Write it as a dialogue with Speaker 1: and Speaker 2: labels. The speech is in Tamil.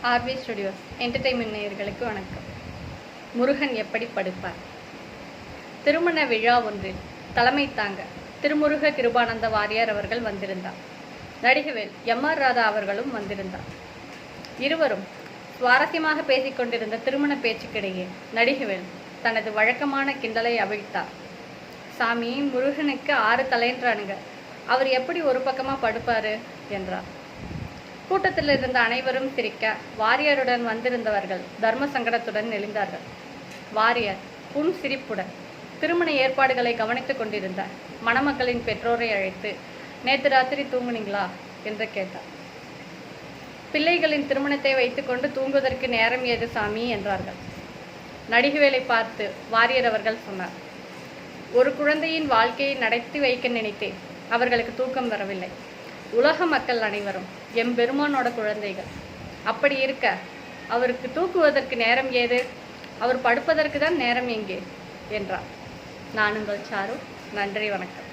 Speaker 1: ஆர்வி ஸ்டுடியோஸ் என்டர்டெயின்மெண்ட் நேயர்களுக்கு வணக்கம். முருகன் எப்படி படுப்பார்? திருமண விழா ஒன்றில் தலைமை தாங்க திருமுருக கிருபானந்த வாரியார் அவர்கள் வந்திருந்தார். நடிகவேல் எம்.ஆர். ராதா அவர்களும் வந்திருந்தார். இருவரும் சுவாரஸ்யமாக பேசிக்கொண்டிருந்த திருமண பேச்சுக்கிடையே நடிகவேல் தனது வழக்கமான கிண்டலை அவிழ்த்தார். சாமி, முருகனுக்கு 6 தலைன்றானுங்க, அவர் எப்படி ஒரு பக்கமாக படுப்பாரு என்றார். கூட்டத்தில் இருந்த அனைவரும் சிரிக்க வாரியாருடன் வந்திருந்தவர்கள் தர்ம சங்கடத்துடன் நெளிந்தார்கள். வாரியார் புன் சிரிப்புடன் திருமண ஏற்பாடுகளை கவனித்துக் கொண்டிருந்த மணமக்களின் பெற்றோரை அழைத்து, நேற்று ராத்திரி தூங்குனீங்களா என்று கேட்டார். பிள்ளைகளின் திருமணத்தை வைத்துக்கொண்டு தூங்குவதற்கு நேரம் ஏது சாமி என்றார்கள். நடிகவேலை பார்த்து வாரியார் அவர்கள் சொன்னார், ஒரு குழந்தையின் வாழ்க்கையை நடத்தி வைக்க நினைத்தேன், அவர்களுக்கு தூக்கம் வரவில்லை. உலக மக்கள் அனைவரும் எம்பெருமானோட குழந்தைகள். அப்படி இருக்க அவருக்கு தூக்குவதற்கு நேரம் ஏது? அவர் படுப்பதற்கு தான் நேரம் எங்கே என்றார். நான் உங்கள் சாரு. நன்றி, வணக்கம்.